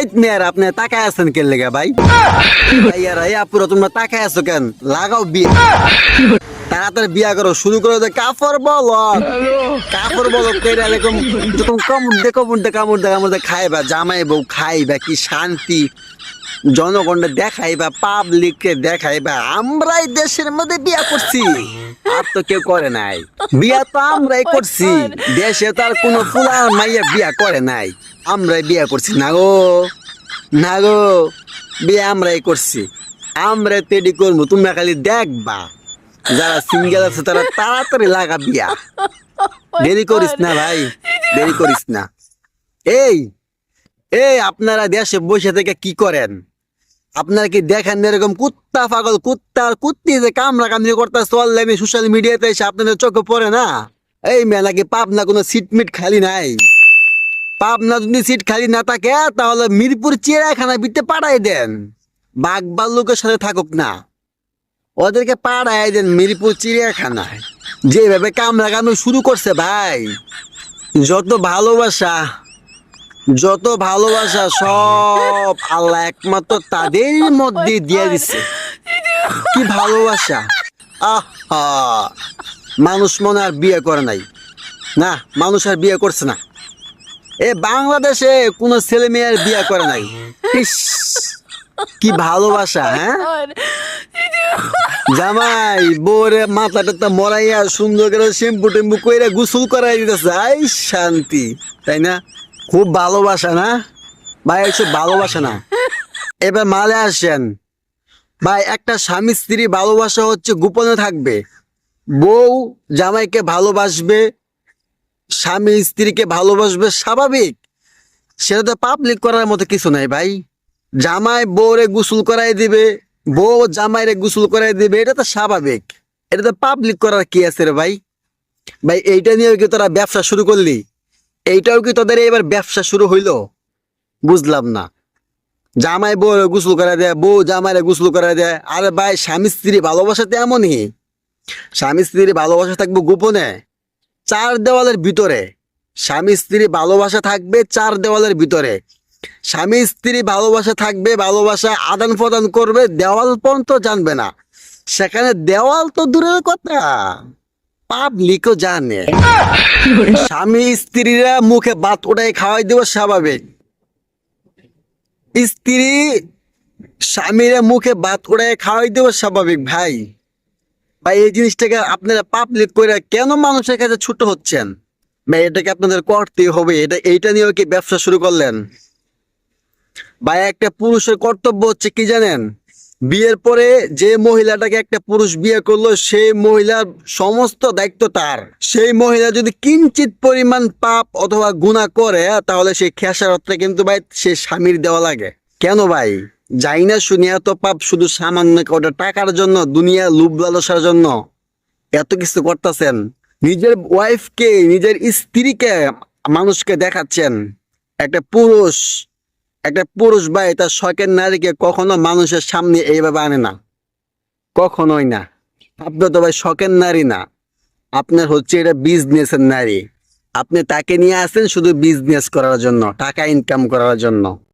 শহীদ মিয়ার আপনি তাকায় আছেন কেন লেগে ভাই? ভাইয়ারা আপুরা তোমরা তাকায় আছো কেন? লাগাও বিয়ে, তাড়াতাড়ি বিয়া করো, শুরু করো। কাপড় বলো, কাপড় বলো কইরা এরকম যখন কামড় দে খাইবা, জামাই বউ খাইবা, কি শান্তি। জনগণকে দেখাইবা, পাবলিককে দেখাইবা আমরাই দেশের মধ্যে বিয়া করছি, আর তো কেউ করে নাই। বিয়া তো আমরাই করছি, দেশে তো আর কোনো ফুলা মাইয়া বিয়া করে নাই, আমরাই বিয়া করছি। না গো, না গো, বিয়া আমরাই করছি, আমরা তেডি করবো। তোমরা খালি দেখবা, যারা সিঙ্গেল আছে তারা তাড়াতাড়ি লাগা বিয়া। দেরি করিস না ভাই, দেরি করিস না। এই এই আপনারা দেশে বসে থেকে কি করেন? আপনারা কি দেখেন এরকম কুত্তা পাগল কুত্তা আর কুত্তি যে কামড়া কামড়ি করতেছে অনলাইনে সোশ্যাল মিডিয়াতে এসে আপনাদের চোখে পড়ে না? এই মেয়ে নাকি পাবনা কোনো সিট মিট খালি নাই? পাবনা যদি সিট খালি না থাকে তাহলে মিরপুর চিড়িয়াখানায় বিতে পাঠাই দেন, বাঘ ভাল্লুকের সাথে থাকুক না, ওদেরকে পাঠাই দেন মিরপুর চিড়িয়াখানায়। যেভাবে কামড়া কামড়ি শুরু করছে ভাই, যত ভালোবাসা, যত ভালোবাসা সব আল্লাহ একমাত্র তাদের মধ্যে দিয়ে দিচ্ছে। কি ভালোবাসা! আহা, মানুষ মনে আর বিয়ে করে নাই, না মানুষ আর বিয়ে করছে না। এ বাংলাদেশে কোনো ছেলে মেয়ে আর বিয়ে করে নাই। ইস, কি ভালোবাসা! হ্যাঁ, জামাই বোরে মাথাটা মরাইয়া সুন্দর করে শ্যাম্পু টেম্পু কইরা গোসল করাই দিতেছে, আই শান্তি, তাই না? খুব ভালোবাসা না ভাই, এইসব ভালোবাসা না। এবার মালে আসেন ভাই, একটা স্বামী স্ত্রী ভালোবাসা হচ্ছে গোপনে থাকবে। বউ জামাইকে ভালোবাসবে, স্বামী স্ত্রীকে ভালোবাসবে, স্বাভাবিক। সেটা তো পাবলিক করার মতো কিছু নাই ভাই। জামাই বউরে গোসল করাই দিবে, বউ জামাইরে গোসল করাই দিবে, এটা তো স্বাভাবিক। এটা তো পাবলিক করার কি আছে রে ভাই? ভাই এইটা নিয়েও কি তোরা ব্যবসা শুরু করলি? এইটাও কি তোদের এবার ব্যবসা শুরু হইলো? বুঝলাম না। জামাই বউ গোসল করা দেয়, বউ জামাইরে গোসল করা দেয়। আরে ভাই, স্বামী স্ত্রী ভালোবাসা তো এমনই, স্বামী স্ত্রী ভালোবাসা থাকবে গোপনে, চার দেওয়ালের ভিতরে। স্বামী স্ত্রী ভালোবাসা থাকবে চার দেওয়ালের ভিতরে। স্বামী স্ত্রী ভালোবাসা থাকবে, ভালোবাসা আদান প্রদান করবে, দেওয়াল পর্যন্ত জানবে না। সেখানে দেওয়াল তো দূরের কথা, পাবলিকও জানে। স্বামী স্ত্রীরা মুখে ভাত ওটাই খাওয়াই দেবো, স্বাভাবিক। স্ত্রী স্বামীরা মুখে ভাত ওটাই খাওয়াই দেবো, স্বাভাবিক। ভাই ভাই, এই জিনিসটাকে আপনারা পাবলিক করে কেন মানুষের কাছে ছোট হচ্ছেন ভাই? এটাকে আপনাদের করতেই হবে। এইটা নিয়েও কি ব্যবসা শুরু করলেন ভাই? একটা পুরুষের কর্তব্য হচ্ছে কি জানেন? বিয়ের পরে যে মহিলাটাকে একটা পুরুষ বিয়ে করলো, সেই মহিলার সমস্ত দায়িত্ব তার। সেই মহিলা যদি কিঞ্চিত পরিমাণ পাপ অথবা গুনাহ করে, তাহলে সেই খেসারতটা কিন্তু ভাই সে স্বামীর দেওয়া লাগে। কেন ভাই? যাই না শুনিয়া তো পাপ, শুধু সামান্য কটা টাকার জন্য, দুনিয়া লোভ লালসার জন্য এত কিছু করতেছেন। নিজের ওয়াইফকে, নিজের স্ত্রীকে মানুষকে দেখাচ্ছেন। একটা পুরুষ, একটা পুরুষ ভাই তার শখের নারীকে কখনো মানুষের সামনে এইভাবে আনে না, কখনোই না। আপনি তো ভাই শখের নারী না, আপনার হচ্ছে এটা বিজনেসের নারী। আপনি তাকে নিয়ে আসেন শুধু বিজনেস করার জন্য, টাকা ইনকাম করার জন্য।